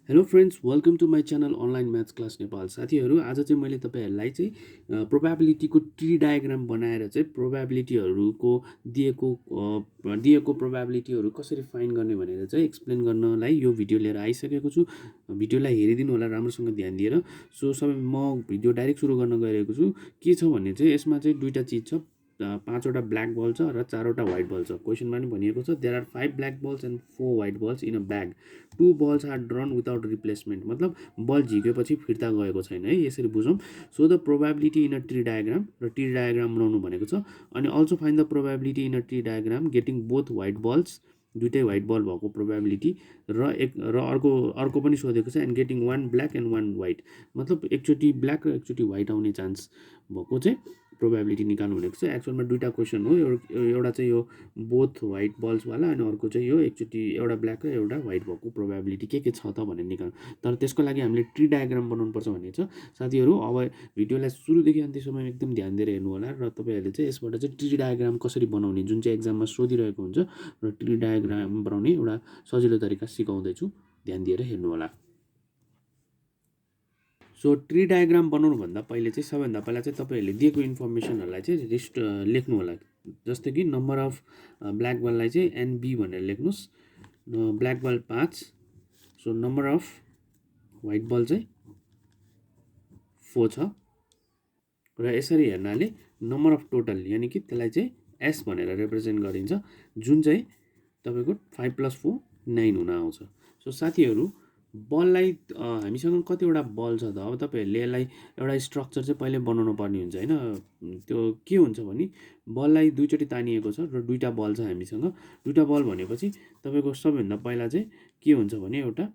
Hello friends, welcome to my channel online maths class Nepal. साथीहरू, आज चाहिँ मैले तपाईँहरूलाई चाहिँ प्रोबेबिलिटीको ट्री डायग्राम बनाएर चाहिँ प्रोबेबिलिटीहरूको दिएको प्रोबेबिलिटीहरू कसरी फाइन्ड गर्ने भनेर चाहिँ एक्सप्लेन गर्नलाई यो भिडियो लिएर आइसकेको छु। भिडियोलाई हेरिदिनु होला राम्रोसँग ध्यान दिएर। सो म भिडियो डाइरेक्ट सुरु गर्न गइरहेको छु। के छ भने चाहिँ यसमा चाहिँ दुईवटा चिज छ। पाँचवटा ब्ल्याक बल छ र चारवटा व्हाइट बल छ। क्वेसनमा पनि भनिएको छ there are 5 black balls and 4 white balls in a bag. 2 balls are drawn without replacement. मतलब बल झिकेपछि फिर्ता गएको छैन है, यसरी बुझौँ। So the probability in a tree diagram, र ट्री डायग्राम बनाउनु भनेको छ। अनि also find the probability in a tree diagram getting both white balls, दुइटै व्हाइट बल भएको प्रोबेबिलिटी, र अर्को पनि सोधेको छ, and getting one black and one white. मतलब एकचोटि ब्ल्याक र एकचोटि व्हाइट आउने चान्स भएको चाहिँ प्रोबेबिलिटी निकाल्नु भनेको छ। एक्चुअलमा दुईवटा क्वेसन हो। एउटा चाहिँ यो बोथ व्हाइट बल्सवाला, अनि अर्को चाहिँ यो एकचोटि एउटा ब्ल्याक र एउटा व्हाइट भएको प्रोबेबिलिटी के छ त भनेर निकाल्नु। तर त्यसको लागि हामीले ट्री डायग्राम बनाउनुपर्छ भन्ने छ। साथीहरू, अब भिडियोलाई सुरुदेखि अन्त्यसम्म एकदम ध्यान दिएर हेर्नु होला, र तपाईँहरूले चाहिँ यसबाट चाहिँ ट्री डायग्राम कसरी बनाउने, जुन चाहिँ एक्जाममा सोधिरहेको हुन्छ, र ट्री डायग्राम बनाउने एउटा सजिलो तरिका सिकाउँदैछु, ध्यान दिएर हेर्नु होला। सो ट्री डायग्राम बनाउनुभन्दा पहिले चाहिँ सबैभन्दा पहिला चाहिँ तपाईँहरूले दिएको इन्फर्मेसनहरूलाई चाहिँ लेख्नु होला। जस्तै कि नम्बर अफ ब्ल्याक बललाई चाहिँ एनबी भनेर लेख्नुहोस्। Black ball 5, so number of white ball चाहिँ 4 छ। र यसरी हेर्नाले नम्बर अफ टोटल, यानि कि त्यसलाई चाहिँ एस भनेर रिप्रेजेन्ट गरिन्छ, जुन चाहिँ तपाईँको 5 + 4 9 हुन आउँछ। सो साथीहरू, बललाई हामीसँग कतिवटा बल छ त? अब तपाईँहरूले यसलाई एउटा स्ट्रक्चर चाहिँ पहिले बनाउनु पर्ने हुन्छ होइन। त्यो के हुन्छ भने बललाई दुईचोटि तानिएको छ र दुईवटा बल छ हामीसँग। दुईवटा बल भनेपछि तपाईँको सबैभन्दा पहिला चाहिँ के हुन्छ भने एउटा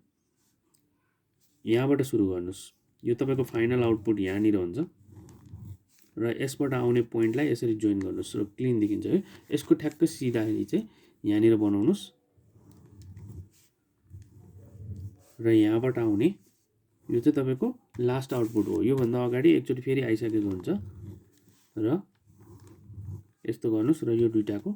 यहाँबाट सुरु गर्नुहोस्। यो तपाईँको फाइनल आउटपुट यहाँनिर हुन्छ, र यसबाट आउने पोइन्टलाई यसरी जोइन गर्नुहोस् र क्लिन देखिन्छ है। यसको ठ्याक्कै सिधाखेरि चाहिँ यहाँनिर बनाउनुहोस्, र यहाँबाट आउने यो चाहिँ तपाईँको लास्ट आउटपुट हो। योभन्दा अगाडि एकचोटि फेरि आइसकेको हुन्छ, र यस्तो गर्नुहोस्, र यो दुइटाको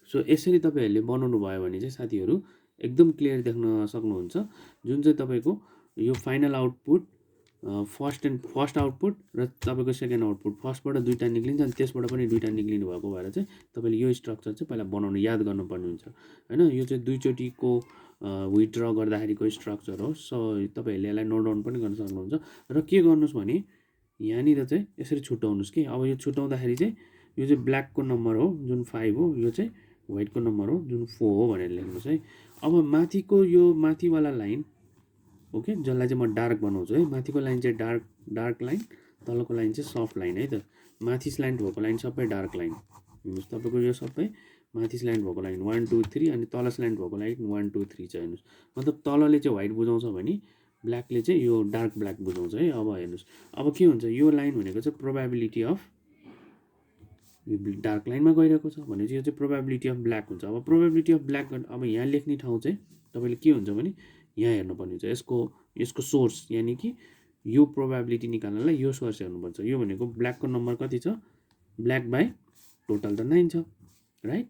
सो यसरी तपाईँहरूले बनाउनु भयो भने चाहिँ साथीहरू एकदम क्लियर देख्न सक्नुहुन्छ। जुन चाहिँ तपाईँको यो फाइनल आउटपुट फर्स्ट आउटपुट र तपाईँको सेकेन्ड आउटपुट, फर्स्टबाट दुईवटा निक्लिन्छ अनि त्यसबाट पनि दुईवटा निक्लिनु भएको भएर चाहिँ तपाईँले यो स्ट्रक्चर चाहिँ पहिला बनाउनु याद गर्नुपर्ने हुन्छ होइन। यो चाहिँ दुईचोटिको विथड्र गर्दाखेरिको स्ट्रक्चर हो। सो तपाईँहरूले यसलाई नोट डाउन पनि गर्न सक्नुहुन्छ। र के गर्नुहोस् भने यहाँनिर चाहिँ यसरी छुट्याउनुहोस् कि अब यो छुट्याउँदाखेरि चाहिँ यो चाहिँ ब्ल्याकको नम्बर हो जुन 5 हो, यो चाहिँ व्हाइटको नम्बर हो जुन 4 हो भनेर लेख्नुहोस् है। अब माथिको यो माथिवाला लाइन, ओके, जसलाई चाहिँ म डार्क बनाउँछु है। माथिको लाइन चाहिँ डार्क लाइन, तलको लाइन चाहिँ सफ्ट लाइन है त। माथि स्ल्यान्ट भएको लाइन सबै डार्क लाइन हेर्नुहोस्। तपाईँको यो सबै माथि स्ल्यान्ट भएको लाइन 1 2 3, अनि तल स्ल्यान्ट भएको लाइन 1 2 3 छ हेर्नुहोस्। मतलब तलले चाहिँ व्हाइट बुझाउँछ भने ब्ल्याकले चाहिँ यो डार्क ब्ल्याक बुझाउँछ है। अब हेर्नुहोस्, अब के हुन्छ, यो लाइन भनेको चाहिँ प्रोबेबिलिटी अफ, यो डार्क लाइनमा गइरहेको छ भनेपछि यो चाहिँ प्रोबेबिलिटी अफ ब्ल्याक हुन्छ। अब प्रोबेबिलिटी अफ ब्ल्याक, अब यहाँ लेख्ने ठाउँ चाहिँ तपाईँले के हुन्छ भने यहाँ हेर्नुपर्ने हुन्छ। यसको सोर्स, यानि कि यो प्रोबेबिलिटी निकाल्नलाई यो सोर्स हेर्नुपर्छ। यो भनेको ब्ल्याकको नम्बर कति छ, ब्ल्याक बाई टोटल त 9 छ, राइट।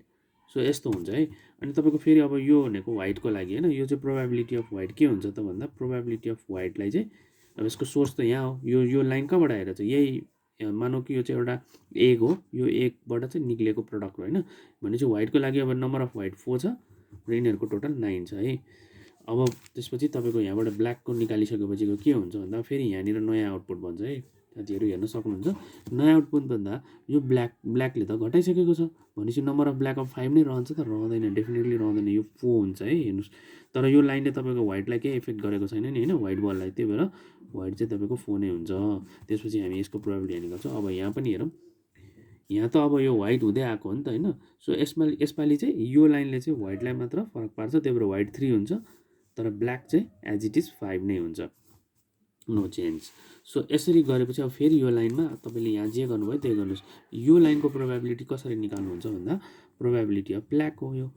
सो यस्तो हुन्छ है। अनि तपाईँको फेरि अब यो भनेको व्हाइटको लागि होइन, यो चाहिँ प्रोबेबिलिटी अफ व्हाइट के हुन्छ त भन्दा प्रोबेबिलिटी अफ व्हाइटलाई चाहिँ, अब यसको सोर्स त यहाँ हो, यो लाइन कहाँबाट आएर चाहिँ यही, मानौँ कि यो चाहिँ एउटा एग हो, यो एगबाट चाहिँ निक्लिएको प्रडक्ट हो होइन। भनेपछि व्हाइटको लागि अब नम्बर अफ व्हाइट 4 छ र यिनीहरूको टोटल 9 छ है। अब त्यसपछि तपाईँको यहाँबाट ब्ल्याकको निकालिसकेपछिको के हुन्छ भन्दा फेरि यहाँनिर नयाँ आउटपुट भन्छ है। साथीहरू हेर्न सक्नुहुन्छ, नयाँ आउटपुट भन्दा यो ब्ल्याकले त घटाइसकेको छ भनेपछि नम्बर अफ ब्ल्याक अफ 5 नै रहन्छ त? रहँदैन, डेफिनेटली रहँदैन, यो 4 हुन्छ है। हेर्नुहोस्, तर यो लाइनले तपाईँको व्हाइटलाई केही इफेक्ट गरेको छैन नि होइन, व्हाइट बललाई, त्यही भएर व्हाइट चाहिँ तपाईँको 4 नै हुन्छ। त्यसपछि हामी यसको प्रोबेबिलिटी निकाल्छौँ। अब यहाँ पनि हेरौँ, यहाँ त अब यो व्हाइट हुँदै आएको हो नि त होइन। सो यसपालि चाहिँ यो लाइनले चाहिँ व्हाइटलाई मात्र फरक पार्छ, त्यही भएर व्हाइट 3 हुन्छ, तर ब्ल्याक चाहिँ एज इट इज 5 नै हुन्छ, नो चेन्ज। सो यसरी गरेपछि अब फेरि यो लाइनमा तपाईँले यहाँ जे गर्नुभयो त्यही गर्नुहोस्। यो लाइनको प्रोबेबिलिटी कसरी निकाल्नुहुन्छ भन्दा प्रोबेबिलिटी अफ ब्ल्याक हो यो।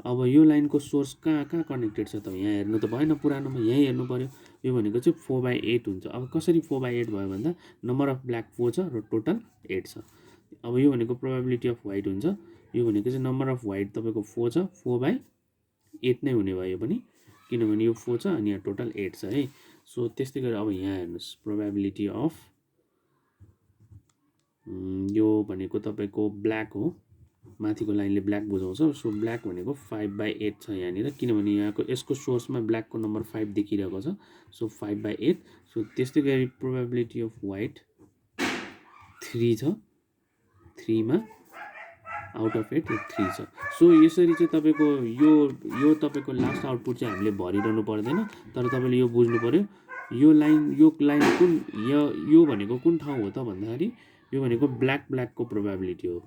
अब यो लाइनको सोर्स कहाँ कनेक्टेड छ त? यहाँ हेर्नु त भएन, पुरानोमा यहीँ हेर्नु पऱ्यो। यो भनेको चाहिँ 4/8 हुन्छ। अब कसरी 4/8 भयो भन्दा नम्बर अफ ब्ल्याक 4 छ र टोटल 8 छ। अब यो भनेको प्रोबेबिलिटी अफ व्हाइट हुन्छ, यो भनेको चाहिँ नम्बर अफ वाइट तपाईँको 4 छ, 4/8 नै हुने भयो यो पनि, किनभने यो 4 छ अनि यहाँ टोटल 8 छ है। सो त्यस्तै गरी अब यहाँ हेर्नुहोस् प्रोबेबिलिटी अफ यो भनेको तपाईँको ब्ल्याक हो, माथिको लाइनले ब्ल्याक बुझाउँछ। सो ब्ल्याक भनेको 5/8 छ यहाँनिर, किनभने यहाँको यसको सोर्समा ब्ल्याकको नम्बर 5 देखिरहेको छ। सो 5/8। सो त्यस्तै गरी प्रोबेबिलिटी अफ वाइट 3 छ, 3 मा आउट अफ 8 3 छ। सो यसरी चाहिँ तपाईँको यो तपाईँको लास्ट आउटपुट चाहिँ हामीले भरिरहनु पर्दैन, तर तपाईँले यो बुझ्नु पऱ्यो यो लाइन कुन यो भनेको कुन ठाउँ हो त भन्दाखेरि यो भनेको ब्ल्याकको प्रोबेबिलिटी हो,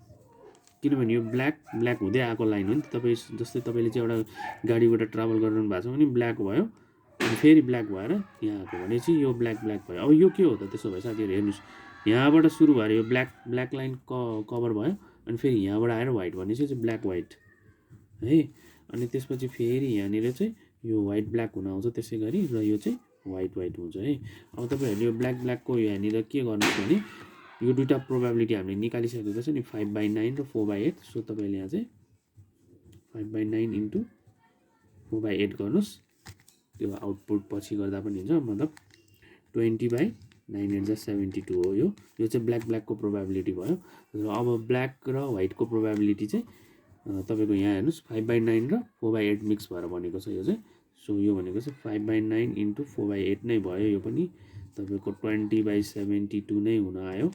किनभने यो ब्ल्याक हुँदै आएको लाइन हो नि त। तपाईँ जस्तै तपाईँले चाहिँ एउटा गाडीबाट ट्राभल गरिरहनु भएको छ भने ब्ल्याक भयो अनि फेरि ब्ल्याक भएर यहाँ आएको भने चाहिँ यो ब्ल्याक भयो। अब यो के हो त त्यसो भए साथीहरू हेर्नुहोस्, यहाँबाट सुरु भएर यो ब्ल्याक लाइन कभर भयो अनि फेरि यहाँबाट आएर वाइट भनेपछि चाहिँ ब्ल्याक वाइट है, अनि त्यसपछि फेरि यहाँनिर चाहिँ यो वाइट ब्ल्याक हुन आउँछ त्यसै गरी, र यो चाहिँ वाइट हुन्छ है। अब तपाईँहरूले यो ब्ल्याकको यहाँनिर के गर्नुहोस् भने यो दुईवटा प्रोबेबिलिटी हामीले निकालिसकेको छ नि 5/9 र 4/8। सो तपाईँले यहाँ चाहिँ 5/9 इन्टु 4/8 गर्नुहोस्, त्यो आउटपुट पछि गर्दा पनि हुन्छ, मतलब 20/9 72 हो। यो चाहिँ ब्ल्याकको प्रोबेबिलिटी भयो। र अब ब्ल्याक र वाइटको प्रोबेबिलिटी चाहिँ तपाईँको यहाँ हेर्नुहोस् 5/9 र 4/8 मिक्स भएर बनेको छ यो चाहिँ। सो यो भनेको चाहिँ 5/9 इन्टु 4/8 नै भयो, यो पनि तपाईँको 20/72 नै हुन आयो।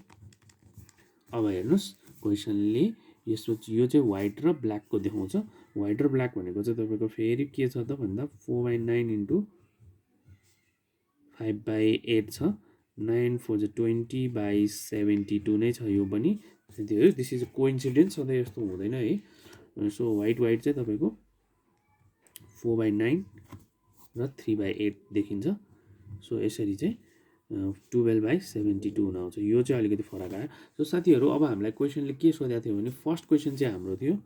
अब हेर्नुहोस् क्वेसनले यसो यो चाहिँ वाइट र ब्ल्याकको देखाउँछ। वाइट र ब्ल्याक भनेको चाहिँ तपाईँको फेरि के छ त भन्दा 4/9 इन्टु 5/8 छ, 9 4 20/72 नै छ यो पनि। दिस इज अ कोइन्सिडेन्स, सधैँ यस्तो हुँदैन है। सो वाइट चाहिँ तपाईँको 4/9 र 3/8 देखिन्छ। सो यसरी चाहिँ 12/72 हुन आउँछ। यो चाहिँ अलिकति फरक आयो। सो साथीहरू अब हामीलाई क्वेसनले के सोधेको थियो भने फर्स्ट क्वेसन चाहिँ हाम्रो थियो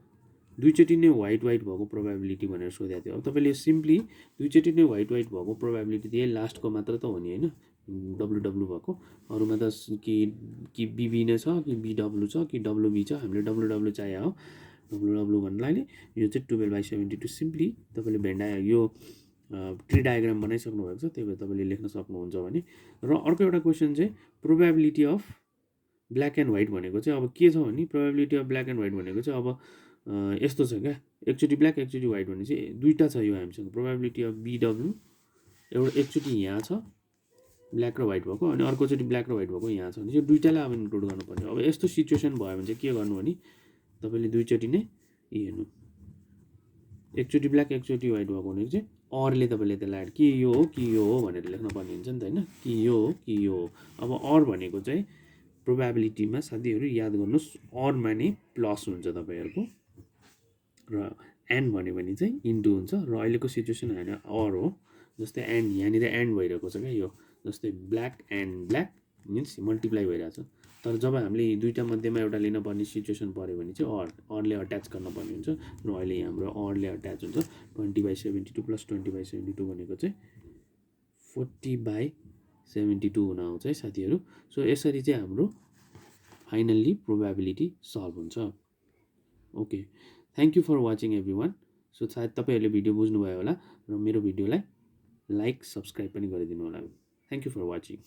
दुईचोटि नै वाइट भएको प्रोबेबिलिटी भनेर सोधेको थियो। अब तपाईँले सिम्पली दुईचोटि नै वाइट भएको प्रोबेबिलिटी दिए लास्टको मात्र त हो नि होइन, डब्लु भएको, अरूमा त कि बिबी नै छ कि बिडब्लु छ कि डब्लुबी छ, हामीले डब्लु चाहियो हो। डब्लु भन्नाले यो चाहिँ 12/72 सिम्पली तपाईँले यो ट्री डायग्राम बनाइसक्नु भएको छ, त्यही भएर तपाईँले लेख्न सक्नुहुन्छ भने। र अर्को एउटा क्वेसन चाहिँ probability of black and white भनेको चाहिँ अब के छ भने probability of black and white भनेको चाहिँ अब यस्तो छ क्या, एकचोटि ब्ल्याक एकचोटि व्हाइट भने चाहिँ दुईवटा छ यो हामीसँग। प्रोबेबिलिटी अफ बिडब्लु एकचोटि यहाँ छ ब्ल्याक र व्हाइट भएको, अनि अर्कोचोटि ब्ल्याक र व्हाइट भएको यहाँ छ भने चाहिँ दुईवटालाई अब इन्क्लुड गर्नुपर्ने। अब यस्तो सिचुएसन भयो भने चाहिँ के गर्नु भने तपाईँले दुईचोटि नै हेर्नु, एकचोटि ब्ल्याक एकचोटि व्हाइट भएको भनेको चाहिँ अरले तपाईँले त्यसलाई कि यो हो कि यो हो भनेर लेख्न पर्ने हुन्छ नि त होइन, कि यो हो कि यो हो। अब अर भनेको चाहिँ प्रोबेबिलिटीमा साथीहरू याद गर्नुहोस् अर माने प्लस हुन्छ तपाईँहरूको, र एन्ड भन्यो भने चाहिँ इन्टु हुन्छ। र अहिलेको सिचुएसन होइन अर हो, जस्तै एन्ड यहाँनिर एन्ड भइरहेको छ क्या, यो जस्तै black and black means multiply भइरहेको छ। तर जब हामीले दुईवटा मध्येमा एउटा लिन पर्ने सिचुएसन पऱ्यो भने चाहिँ अरले अट्याच गर्न पर्ने हुन्छ, र अहिले हाम्रो अरले अट्याच हुन्छ। 20/72 प्लस 20/72 भनेको चाहिँ 40/72 हुन आउँछ है साथीहरू। सो यसरी चाहिँ हाम्रो फाइनल्ली प्रोबेबिलिटी सल्भ हुन्छ। Okay, thank you for watching everyone. So सायद तपाईँहरूले भिडियो बुझ्नुभयो होला, र मेरो भिडियोलाई लाइक सब्सक्राइब पनि गरिदिनु होला। Thank you for watching.